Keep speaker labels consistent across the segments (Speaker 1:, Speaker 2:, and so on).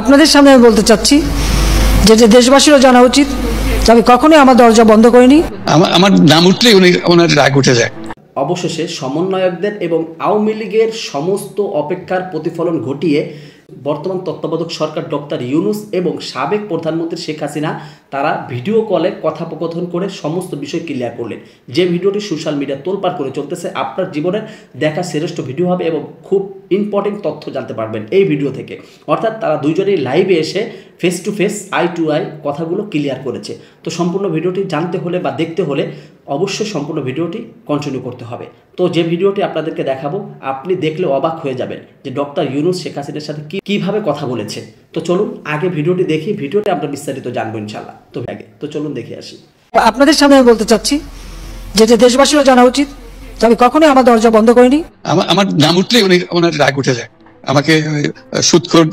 Speaker 1: আপনাদের সামনে আমি বলতে চাচ্ছি যে দেশবাসীরও জানা উচিত যে আমি কখনোই আমার দরজা বন্ধ করিনি।
Speaker 2: আমার নাম উঠলেই ওনার রাগ উঠে যায়।
Speaker 3: অবশেষে সমন্বয়কদের এবং আওয়ামী লীগের সমস্ত অপেক্ষার প্রতিফলন ঘটিয়ে বর্তমান তত্ত্বাবধায়ক সরকার ডক্টর ইউনূস এবং সাবেক প্রধানমন্ত্রী শেখ হাসিনা তারা ভিডিও কলে কথোপকথন করে সমস্ত বিষয় ক্লিয়ার করলেন। যে ভিডিওটি সোশ্যাল মিডিয়া তোলপাড় করে চলতেছে, আপনার জীবনের দেখা শ্রেষ্ঠ ভিডিও হবে এবং খুব ইম্পর্টেন্ট তথ্য জানতে পারবেন এই ভিডিও থেকে। অর্থাৎ তারা দুইজনেই লাইভে এসে face to face, eye to eye কথাগুলো ক্লিয়ার করেছে। তো সম্পূর্ণ ভিডিওটি জানতে হলে বা দেখতে হলে অবশ্যই সম্পূর্ণ ভিডিওটি কন্টিনিউ করতে হবে। তো যে ভিডিওটি আপনাদেরকে দেখাবো, আপনি দেখলে অবাক হয়ে যাবেন যে ডক্টর ইউনূস শেখ হাসিনার সাথে কিভাবে কথা বলেছে। তো চলুন আগে ভিডিওটি দেখি, ভিডিওটি আমরা বিস্তারিত জানবো ইনশাল্লাহ। তো চলুন দেখে আসি।
Speaker 1: আপনাদের সামনে আমি বলতে চাচ্ছি যে দেশবাসীরও জানা উচিত যে আমি কখনোই আমার দরজা বন্ধ করিনি।
Speaker 2: আমার নাম উঠলেই ওনার রাগ উঠে যায়। আমাকে সুদখোর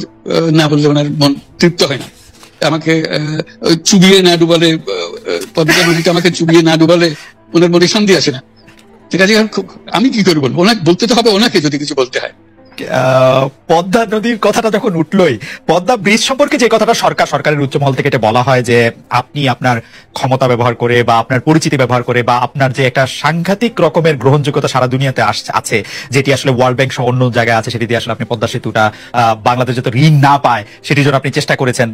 Speaker 2: না বললে ওনার মন তৃপ্ত হয় না। আমাকে চুবিয়ে না ডুবালে, পদ্মা নদীতে আমাকে চুবিয়ে না ডুবালে ওনার মনে শান্তি আসে না। ঠিক আছে, আমি কি করে বলবো? ওনাকে বলতে তো হবে, ওনাকে যদি কিছু বলতে হয়।
Speaker 4: পদ্মা নদীর কথাটা যখন উঠলোই, পদ্মা ব্রিজ সম্পর্কে যে কথাটা সরকারের উচ্চমহল থেকে এটা বলা হয় যে আপনি আপনার ক্ষমতা ব্যবহার করে বা আপনার পরিচিতি ব্যবহার করে বা আপনার যে একটা সাংঘাতিক রকমের গ্রহণযোগ্যতা সারা দুনিয়াতে আছে, যেটি আসলে ওয়ার্ল্ড ব্যাংক সহ অন্য জায়গায় আছে, সেটি দিয়ে আসলে আপনি পদ্মা সেতুটা বাংলাদেশ যাতে ঋণ না পায় সেটির জন্য আপনি চেষ্টা করেছেন।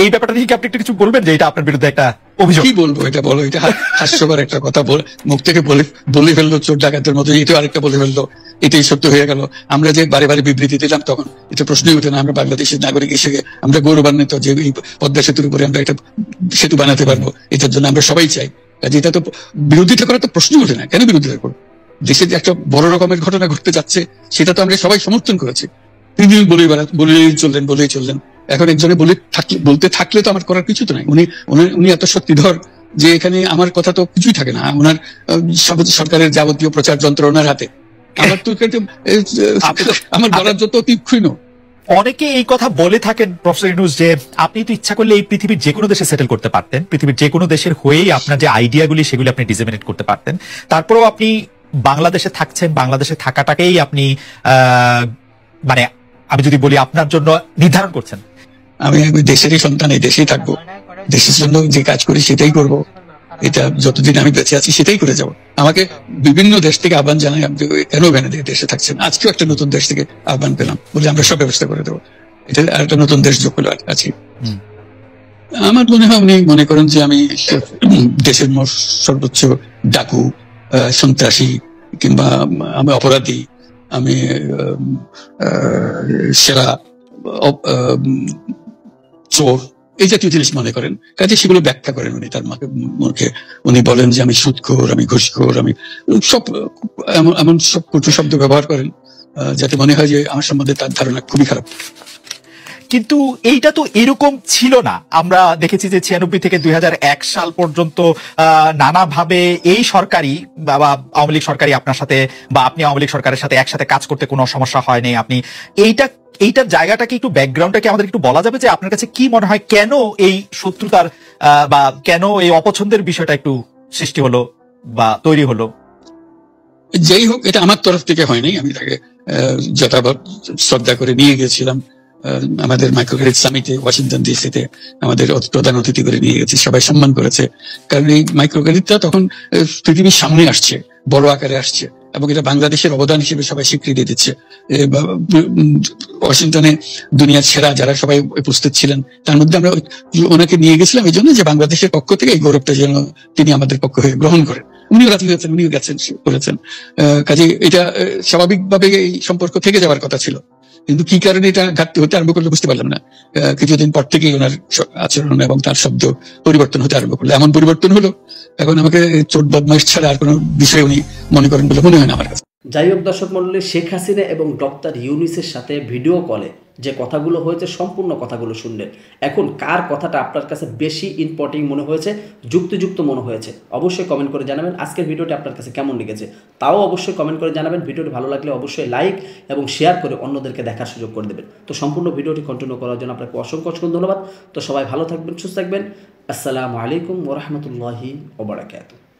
Speaker 4: এই ব্যাপারটা নিয়ে কি আপনি একটু কিছু বলবেন যে এটা আপনার বিরুদ্ধে একটা অভিযোগ?
Speaker 2: কি বলবো, এটা বলো, এটা হাস্যকর একটা কথা মুখ থেকে বলে ফেললো চোর ডাকাতের মতো, এটা আরেকটা বলে ফেললো, এটাই সত্য হয়ে গেল। আমরা যে বারে বারে বিবৃতি দিলাম তখন এটা প্রশ্নই ওঠে না। আমরা বাংলাদেশের নাগরিক হিসেবে আমরা গৌরবান্বিত যে এই পদ্মা সেতুর উপরে আমরা একটা সেতু বানাতে পারবো, এটার জন্য আমরা সবাই চাই। কাজে এটা তো বিরোধিতা করার তো প্রশ্নই ওঠে না। কেন বিরোধিতা করবো? দেশে যে একটা বড় রকমের ঘটনা ঘটতে যাচ্ছে সেটা তো আমরা সবাই সমর্থন করেছি। তিনি বলেই চললেন। এখন একজনে বলতে থাকলে তো আমার করার কিছু তো নাই। উনি এত শক্তিধর যে এখানে আমার কথা তো কিছুই থাকে না। ওনার সরকারের যাবতীয় প্রচার যন্ত্র ওনার হাতে। আমার তো আমার বলার যত তীক্ষ্ণ।
Speaker 4: অনেকে এই কথা বলে থাকেন প্রফেসর ইউনূস যে আপনি তো ইচ্ছা করলে এই পৃথিবীর যে কোনো দেশে সেটেল করতে পারতেন, পৃথিবীর যে কোনো দেশের হয়েই আপনার যে আইডিয়াগুলি সেগুলি আপনি ডিসেমিনেট করতে পারতেন। তারপরেও আপনি বাংলাদেশে থাকছেন, বাংলাদেশে থাকাটাকেই আপনি মানে আমি যদি বলি আপনার জন্য নির্ধারণ করছেন।
Speaker 2: আমি দেশেরই সন্তান, এই দেশেই থাকবো, দেশের জন্য যে কাজ করি সেটাই করব। এটা যতদিন আমি বেঁচে আছি সেটাই করে যাব। আমাকে বিভিন্ন দেশ থেকে আহ্বান জানাই, আপনি কেন দেশে থাকছেন। আজকেও একটা নতুন দেশ থেকে আহ্বান পেলাম, বলে আমরা সব ব্যবস্থা করে দেবো। এটা আর একটা নতুন দেশ যোগ করে আছি। আমার মনে হয় উনি মনে করেন যে আমি দেশের সর্বোচ্চ ডাকু, সন্ত্রাসী কিংবা আমি অপরাধী, আমি সেরা চোর, এই জাতীয় জিনিস মনে করেন। কাজে সেগুলো ব্যাখ্যা করেন উনি তার মুখে। উনি বলেন যে আমি সুদখোর, আমি ঘুষখোর, আমি সব এমন সব কটু শব্দ ব্যবহার করেন যাতে মনে হয় যে আমার সম্বন্ধে তার ধারণা খুবই খারাপ।
Speaker 4: কিন্তু এইটা তো এরকম ছিল না। আমরা দেখেছি যে 96 থেকে 2001 সাল পর্যন্ত নানাভাবে এই সরকারি বা আওয়ামী লীগ সরকারি আপনার সাথে বা আপনি আওয়ামী লীগ সরকারের সাথে একসাথে কাজ করতে কোনো সমস্যা হয়নি। আপনি এইটার জায়গাটাকে একটু ব্যাকগ্রাউন্ডটাকে আমাদের একটু বলা যাবে যে আপনার কাছে কি মনে হয় কেন এই শত্রুতার বা কেন এই অপছন্দের বিষয়টা একটু সৃষ্টি হলো বা তৈরি হলো?
Speaker 2: যাই হোক, এটা আমার তরফ থেকে হয়নি। আমি তাকে যথাযথ শ্রদ্ধা করে নিয়ে গেছিলাম আমাদের মাইক্রোক্রেডিট সামিটে ওয়াশিংটন ডিসিতে। আমাদের প্রধান অতিথি করে নিয়ে গেছি, সবাই সম্মান করেছে। কারণ এই মাইক্রোক্রেডিটটা তখন পৃথিবীর সামনে আসছে, বড় আকারে আসছে, এবং এটা বাংলাদেশের অবদান হিসেবে সবাই স্বীকৃতি দিচ্ছে। ওয়াশিংটনে দুনিয়ার সেরা যারা সবাই উপস্থিত ছিলেন, তার মধ্যে আমরা ওনাকে নিয়ে গেছিলাম এই জন্য যে বাংলাদেশের পক্ষ থেকে এই গৌরবটা যেন তিনি আমাদের পক্ষ হয়ে গ্রহণ করেন। উনিও রাজি হয়েছেন, উনিও গেছেন, করেছেন। কাজে এটা স্বাভাবিকভাবে এই সম্পর্ক থেকে যাওয়ার কথা ছিল। কিন্তু কি কারণে এটা ঘাটতি হতে আরম্ভ করলে বুঝতে পারলাম না। কিছুদিন পর থেকেই ওনার আচরণ এবং তার শব্দ পরিবর্তন হতে আরম্ভ করলো। এমন পরিবর্তন হলো এখন আমাকে চোট বদমাইশ ছাড়া আর কোনো বিষয় উনি মনে করেন বলে মনে হয় না আমার কাছে।
Speaker 3: যাই হোক দর্শক মণ্ডলী, শেখ হাসিনা এবং ডক্টর ইউনূসের সাথে ভিডিও কলে যে কথাগুলো হয়েছে সম্পূর্ণ কথাগুলো শুনলেন। এখন কার কথাটা আপনার কাছে বেশি ইম্পর্টেন্ট মনে হয়েছে, যুক্তিযুক্ত মনে হয়েছে, অবশ্যই কমেন্ট করে জানাবেন। আজকের ভিডিওটি আপনার কাছে কেমন লেগেছে তাও অবশ্যই কমেন্ট করে জানাবেন। ভিডিওটি ভালো লাগলে অবশ্যই লাইক এবং শেয়ার করে অন্যদেরকে দেখার সুযোগ করে দেবেন। তো সম্পূর্ণ ভিডিওটি কন্টিনিউ করার জন্য আপনাকে অসংখ্য ধন্যবাদ। তো সবাই ভালো থাকবেন, সুস্থ থাকবেন। আসসালামু আলাইকুম ওয়া রাহমাতুল্লাহি ওয়া বারাকাতুহু।